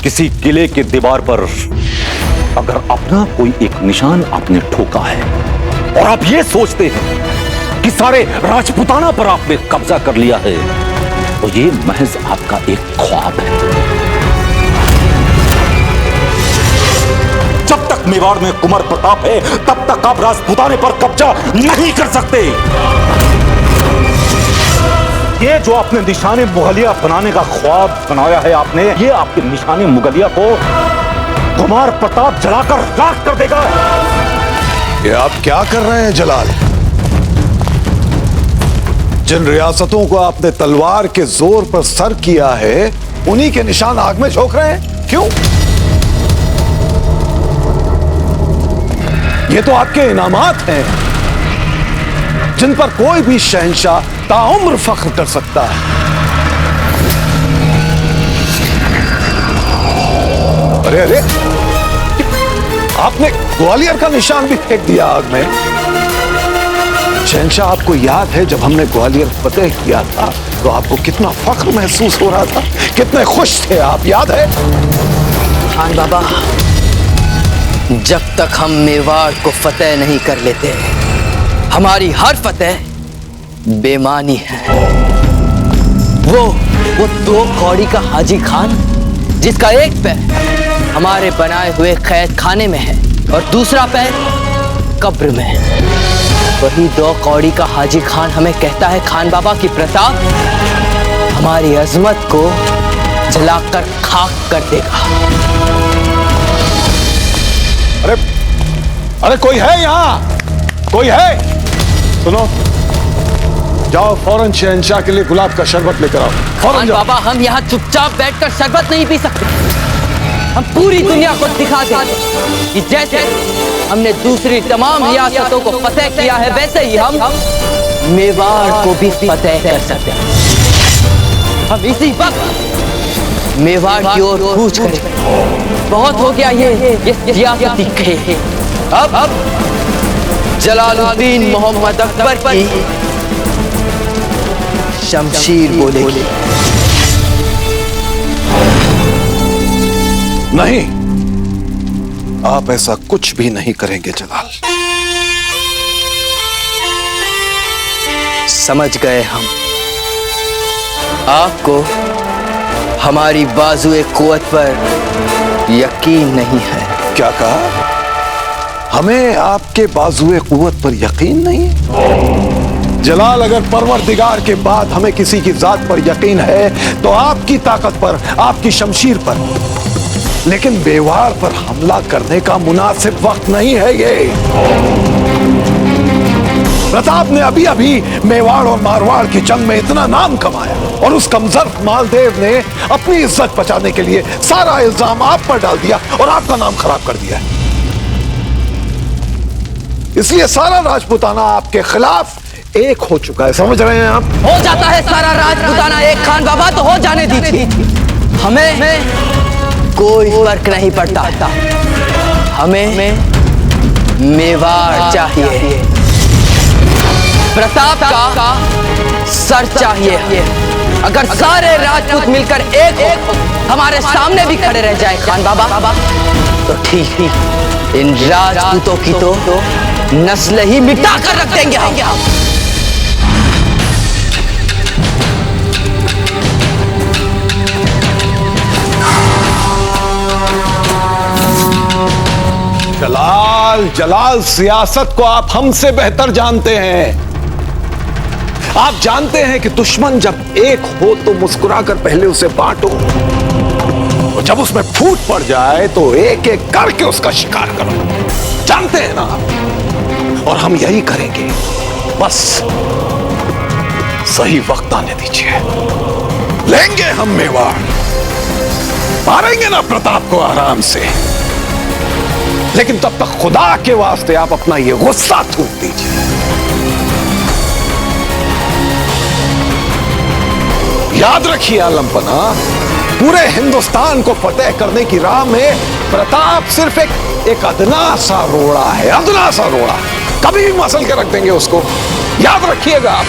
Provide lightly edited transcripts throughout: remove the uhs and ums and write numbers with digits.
किसी किले की दीवार पर अगर अपना कोई एक निशान आपने ठोका है और आप ये सोचते हैं कि सारे राजपूताना पर आपने कब्जा कर लिया है, तो ये महज आपका एक ख्वाब है। जब तक मेवाड़ में कुंवर प्रताप है, तब तक आप राजपूताने पर कब्जा नहीं कर सकते। ये जो आपने निशाने मुगलिया बनाने का ख्वाब बनाया है आपने, ये आपके निशाने मुगलिया को कुमार प्रताप जलाकर राख कर देगा। ये आप क्या कर रहे हैं जलाल? जिन रियासतों को आपने तलवार के जोर पर सर किया है, उन्हीं के निशान आग में झोंक रहे हैं। क्यों? ये तो आपके इनामात हैं, जिन पर कोई भी शहंशाह ताउम्र फख्र कर सकता है। अरे अरे, आपने ग्वालियर का निशान भी फेंक दिया आग में। शहंशाह, आपको याद है जब हमने ग्वालियर फतेह किया था तो आपको कितना फख्र महसूस हो रहा था, कितने खुश थे आप, याद है? खान बाबा, जब तक हम मेवाड़ को फतेह नहीं कर लेते, हमारी हर फतेह बेमानी है। वो 2 कौड़ी का हाजी खान, जिसका एक पैर हमारे बनाए हुए कैद खाने में है और दूसरा पैर कब्र में है, वही 2 कौड़ी का हाजी खान हमें कहता है खान बाबा की प्रताप हमारी अजमत को जलाकर खाक कर देगा। अरे अरे, कोई है यहाँ? कोई है? सुनो, जाओ फौरन शहंशाह के लिए गुलाब का शरबत लेकर आओ। फौरन जाओ। बाबा, हम यहाँ चुपचाप बैठकर शरबत नहीं पी सकते। हम पूरी दुनिया को दिखा दें कि जैसे हमने दूसरी तमाम रियासतों को फतेह किया है, वैसे ही हम मेवाड़ को भी फतेह कर सकते हैं। हम इसी वक्त मेवाड़ की ओर कूच करें। बहुत हो गया ये रियासती खेल। अब जलालुद्दीन मोहम्मद अकबर की शमशीर बोलेगी। नहीं, आप ऐसा कुछ भी नहीं करेंगे जलाल। समझ गए हम। आपको हमारी बाजुए कुव्वत पर यकीन नहीं है। क्या कहा? हमें आपके बाजुए कुव्वत पर यकीन नहीं? जलाल, अगर परवरदिगार के बाद हमें किसी की जात पर यकीन है तो आपकी ताकत पर, आपकी शमशीर पर। लेकिन मेवाड़ पर हमला करने का मुनासिब वक्त नहीं है ये। प्रताप ने अभी अभी मेवाड़ और मारवाड़ की जंग में इतना नाम कमाया और उस कमजोर मालदेव ने अपनी इज्जत बचाने के लिए सारा इल्जाम आप पर डाल दिया और आपका नाम खराब कर दिया। इसलिए सारा राजपूताना आपके खिलाफ एक हो चुका है। समझ रहे हैं आप? हो जाता है सारा राजपूताना एक खान बाबा, तो हो जाने दीजिए। हमें कोई फर्क नहीं पड़ता। हमें मेवाड़ चाहिए, प्रताप का सर चाहिए। अगर सारे राजपूत मिलकर एक हमारे सामने भी खड़े रह जाए खान बाबा, तो ठीक ही इन राजपूतों की तो नस्ल ही मिटा कर रख देंगे हम। जलाल, जलाल, सियासत को आप हमसे बेहतर जानते हैं। आप जानते हैं कि दुश्मन जब एक हो तो मुस्कुराकर पहले उसे बांटो, और जब उसमें फूट पड़ जाए तो एक एक करके उसका शिकार करो। जानते हैं ना? और हम यही करेंगे। बस सही वक्त आने दीजिए। लेंगे हम मेवाड़, मारेंगे ना प्रताप को आराम से। लेकिन तब तक खुदा के वास्ते आप अपना ये गुस्सा थूक दीजिए। याद रखिए आलमपना, पूरे हिंदुस्तान को फतेह करने की राह में प्रताप सिर्फ एक अदना सा रोड़ा है, अदना सा रोड़ा। कभी भी मसल के रख देंगे उसको, याद रखिएगा आप।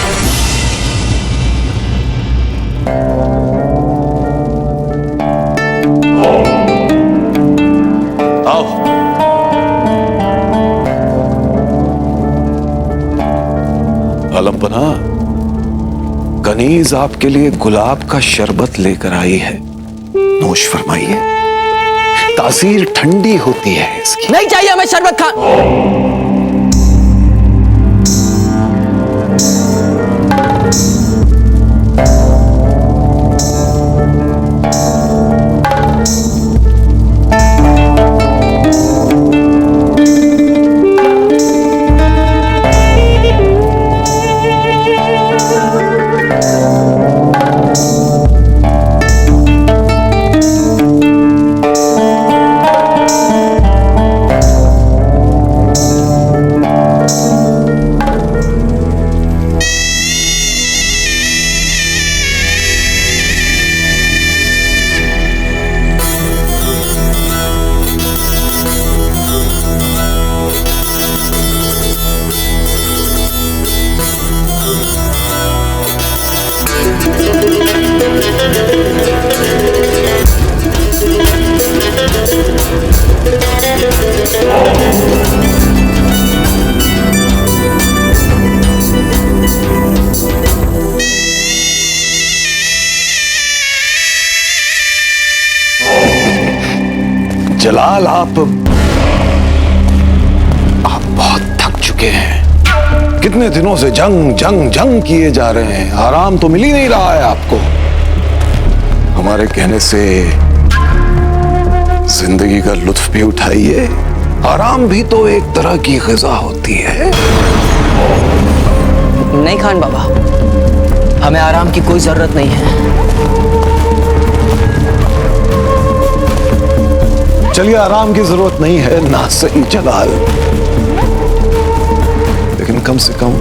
कनीज आपके लिए गुलाब का शरबत लेकर आई है, नोश फरमाइए। तासीर ठंडी होती है इसकी। नहीं चाहिए हमें शरबत खान। जलाल, आप बहुत थक चुके हैं। कितने दिनों से जंग जंग जंग किए जा रहे हैं, आराम तो मिल ही नहीं रहा है आपको। हमारे कहने से जिंदगी का लुत्फ भी उठाइए। आराम भी तो एक तरह की ग़िज़ा होती है। नहीं खान बाबा, हमें आराम की कोई जरूरत नहीं है। चलिए, आराम की जरूरत नहीं है ना, सही जलाल, लेकिन कम से कम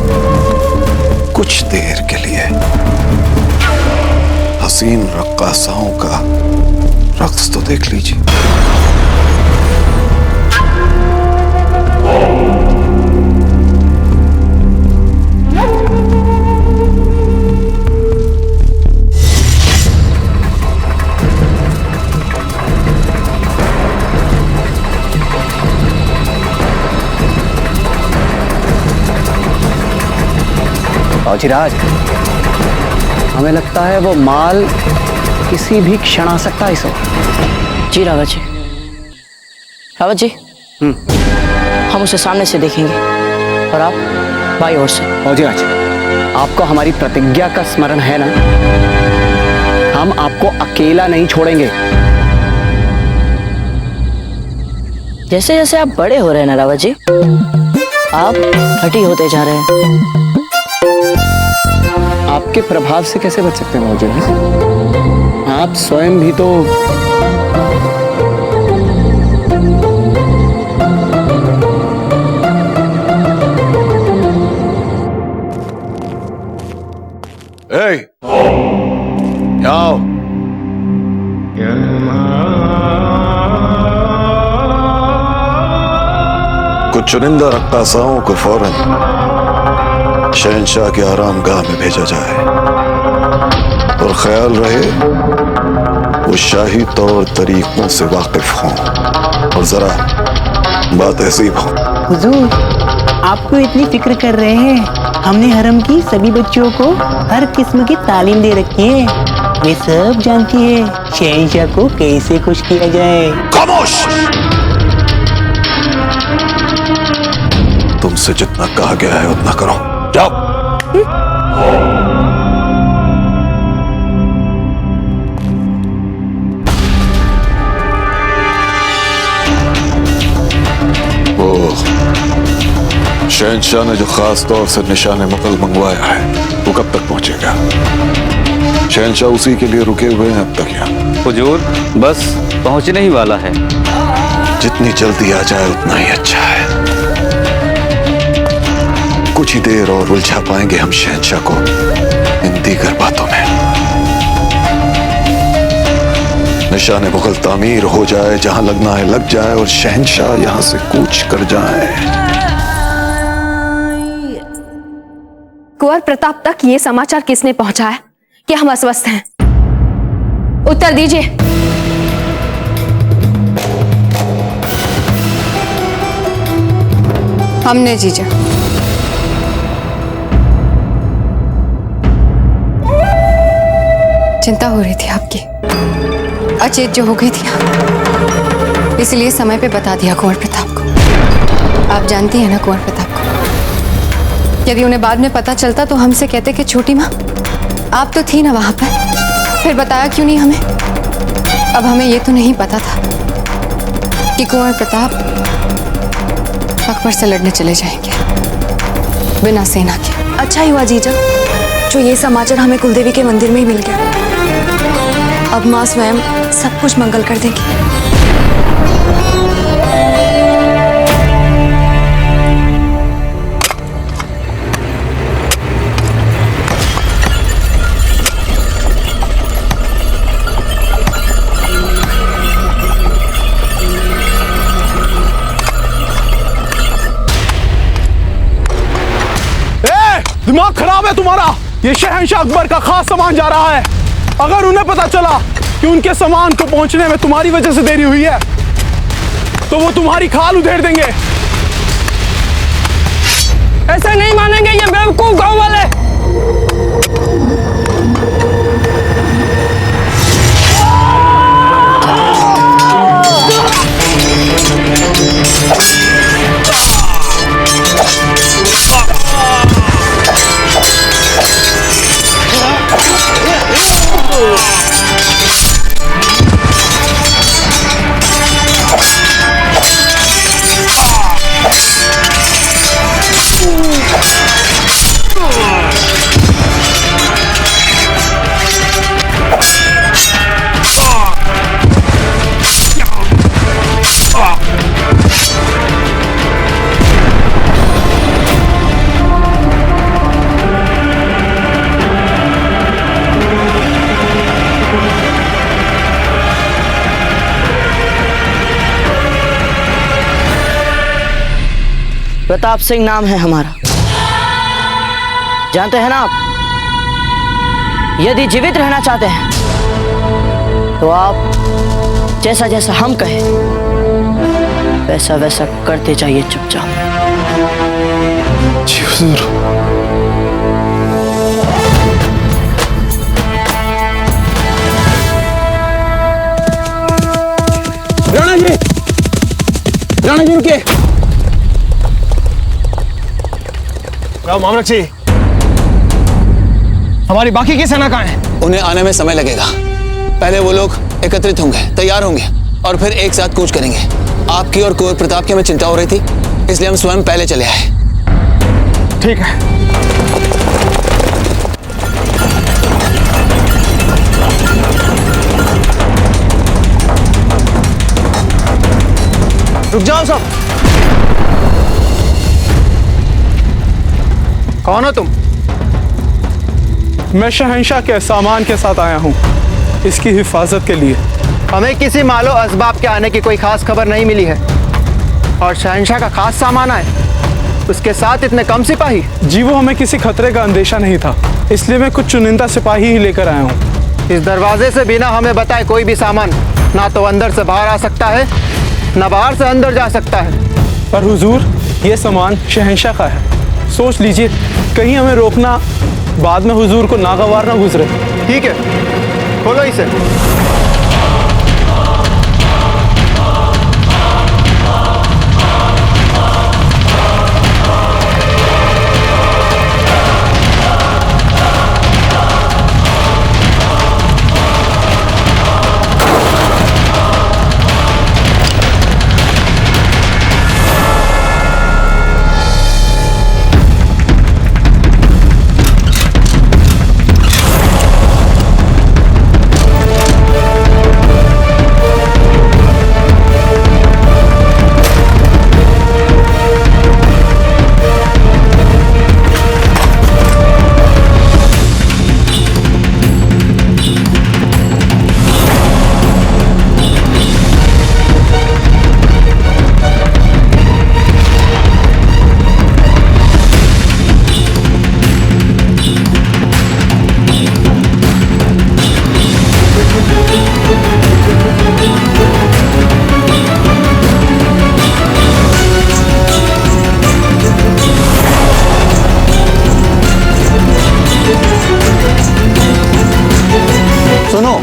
कुछ देर के लिए हसीन रक्कासाओं का रक्स तो देख लीजिए। फौजीराज, हमें लगता है वो माल किसी भी क्षण आ सकता है। इस जी रावत जी, रावत जी, हम उसे सामने से देखेंगे और आप बाई ओर से। फौजीराज, आपको हमारी प्रतिज्ञा का स्मरण है ना? हम आपको अकेला नहीं छोड़ेंगे। जैसे जैसे आप बड़े हो रहे हैं ना रावत जी, आप हठी होते जा रहे हैं। आपके प्रभाव से कैसे बच सकते हैं फौजीराज? आप स्वयं भी तो आओ। कुछ चुनिंदा रक्कासाओं को फौरन शहंशाह के आरामगाह में भेजा जाए और ख्याल रहे वो शाही तौर तरीकों से वाकिफ हों और जरा बातहज़ीब हों। हुजूर, आपको इतनी फिक्र कर रहे हैं। हमने हरम की सभी बच्चियों को हर किस्म की तालीम दे रखी है। वे सब जानती है शहंशाह को कैसे खुश किया जाए। खामोश! तुमसे जितना कहा गया है उतना करो। जाओ। वो शहंशाह ने जो खास तौर से निशाने मुगल मंगवाया है वो कब तक पहुंचेगा? शहंशाह उसी के लिए रुके हुए हैं अब तक यहाँ। हुजूर, बस पहुंचने ही वाला है। जितनी जल्दी आ जाए उतना ही अच्छा है। कुछ ही देर और उलझा पाएंगे हम शहंशाह को इन दीगर बातों में। निशाने मुगल तामीर हो जाए, जहां लगना है लग जाए और शहंशाह यहां से कूच कर जाए। कुंवर प्रताप तक ये समाचार किसने पहुंचाया कि हम अस्वस्थ हैं? उत्तर दीजिए। हमने जीजा। चिंता हो रही थी आपकी, अचेत जो हो गई थी आप, इसलिए समय पे बता दिया कुंवर प्रताप को। आप जानती हैं ना कुंवर प्रताप को, यदि उन्हें बाद में पता चलता तो हमसे कहते कि छोटी माँ आप तो थी ना वहां पर, फिर बताया क्यों नहीं हमें। अब हमें ये तो नहीं पता था कि कुंवर प्रताप अकबर से लड़ने चले जाएंगे बिना सेना के। अच्छा ही हुआ जीजा जो ये समाचार हमें कुलदेवी के मंदिर में ही मिल गया। अब माँ स्वयं सब कुछ मंगल कर देगी। दिमाग खराब है तुम्हारा। ये शहंशाह अकबर का खास सामान जा रहा है। अगर उन्हें पता चला कि उनके सामान को पहुंचने में तुम्हारी वजह से देरी हुई है तो वो तुम्हारी खाल उधेड़ देंगे। ऐसे नहीं मानेंगे ये बेवकूफ गांव वाले। प्रताप सिंह नाम है हमारा, जानते हैं ना आप। यदि जीवित रहना चाहते हैं तो आप जैसा जैसा हम कहें वैसा वैसा करते जाइए चुपचाप। जी हुजूर। राणा जी, राणा जी रुकिए। मामलक, हमारी बाकी की सेना कहाँ है? उन्हें आने में समय लगेगा। पहले वो लोग एकत्रित होंगे, तैयार होंगे और फिर एक साथ कूच करेंगे। आपकी और कुंवर प्रताप की हमें चिंता हो रही थी, इसलिए हम स्वयं पहले चले आए। ठीक है। रुक जाओ सब। कौन हो तुम? मैं शहंशाह के सामान के साथ आया हूँ, इसकी हिफाजत के लिए। हमें किसी मालो असबाब के आने की कोई खास खबर नहीं मिली है और शहंशाह का खास सामान आए, उसके साथ इतने कम सिपाही? जी वो हमें किसी खतरे का अंदेशा नहीं था, इसलिए मैं कुछ चुनिंदा सिपाही ही लेकर आया हूँ। इस दरवाजे से बिना हमें बताए कोई भी सामान ना तो अंदर से बाहर आ सकता है ना बाहर से अंदर जा सकता है। पर हुजूर, ये सामान शहंशाह का है, सोच लीजिए कहीं हमें रोकना बाद में हुजूर को नागवार ना गुजरे। ठीक है, खोलो इसे। सुनो,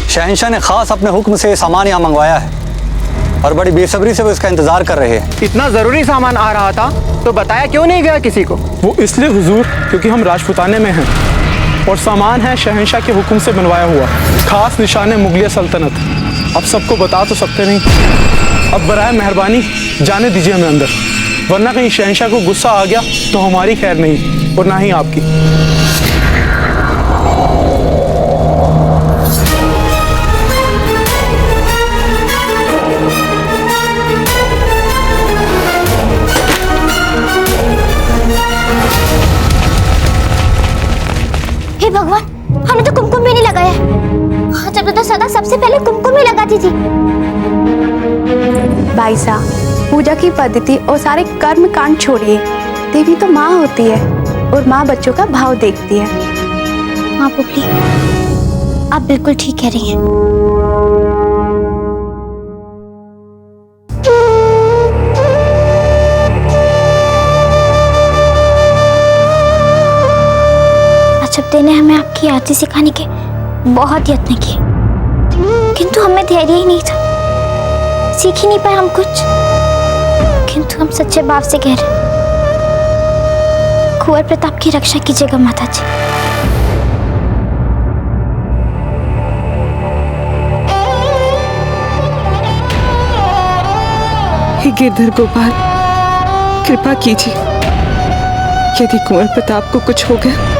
शहंशाह ने खास अपने हुक्म से सामान यहाँ मंगवाया है और बड़ी बेसब्री से वो इसका इंतजार कर रहे हैं। इतना जरूरी सामान आ रहा था तो बताया क्यों नहीं गया किसी को? वो इसलिए हुजूर क्योंकि हम राजपुताने में हैं और सामान है शहंशाह के हुक्म से बनवाया हुआ, खास निशान मुगलिया सल्तनत। अब सबको बता तो सकते नहीं, अब बराए मेहरबानी जाने दीजिए हमें अंदर, वरना कहीं शहंशाह को गुस्सा आ गया तो हमारी खैर नहीं और ना ही आपकी। हे भगवान, हमने तो कुमकुम भी नहीं लगाया है। जब तो सदा सबसे पहले कुमकुम ही लगाती थी। भाई साहब, पूजा की पद्धति और सारे कर्म कांड छोड़िए। देवी तो माँ होती है और माँ बच्चों का भाव देखती है। हाँ पुपली, आप बिल्कुल ठीक कह रही हैं। अजब ने हमें आपकी आरती सिखाने के बहुत यत्न किए, किंतु हमें धैर्य ही नहीं था। सीख ही नहीं पाए हम कुछ, किंतु हम सच्चे भाव से कह रहे, कुंवर प्रताप की रक्षा कीजिएगा माता जी। हे गिरधर गोपाल, कृपा कीजिए। यदि कुंवर प्रताप को कुछ हो गया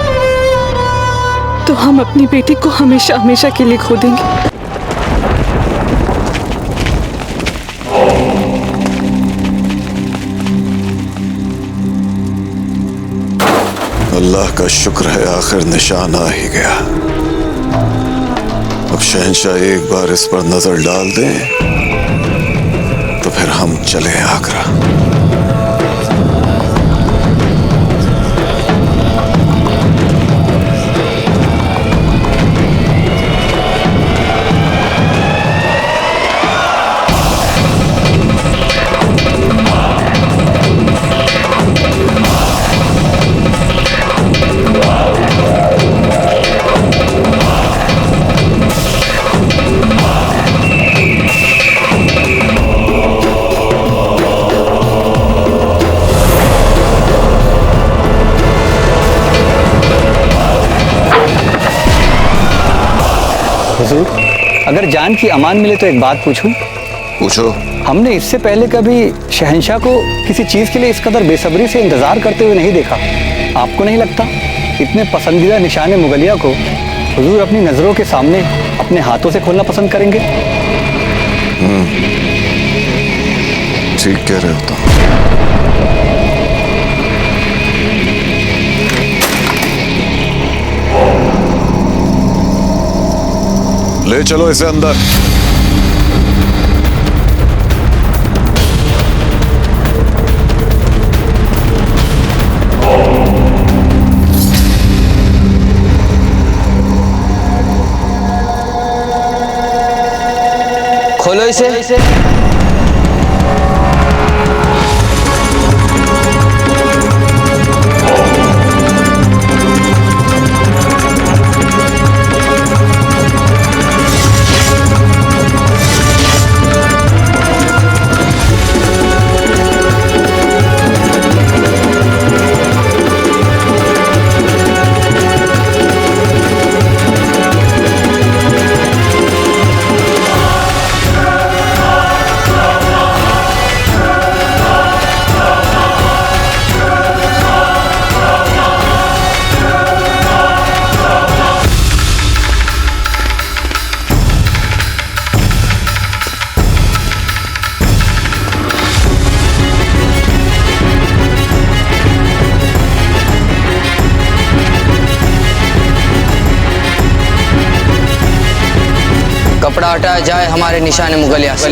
तो हम अपनी बेटी को हमेशा हमेशा के लिए खो देंगे। अल्लाह का शुक्र है, आखिर निशान आ ही गया। अब शहंशाह एक बार इस पर नजर डाल दें तो फिर हम चले आगरा। हुजूर, अगर जान की अमान मिले तो एक बात पूछूं? पूछो। हमने इससे पहले कभी शहंशाह को किसी चीज के लिए इस कदर बेसब्री से इंतजार करते हुए नहीं देखा। आपको नहीं लगता इतने पसंदीदा निशाने मुगलिया को हुजूर अपनी नजरों के सामने अपने हाथों से खोलना पसंद करेंगे? ठीक कह रहे हो तुम। ले चलो इसे अंदर। खोलो इसे। कपड़ा हटाया जाए हमारे निशाने मुगलिया से।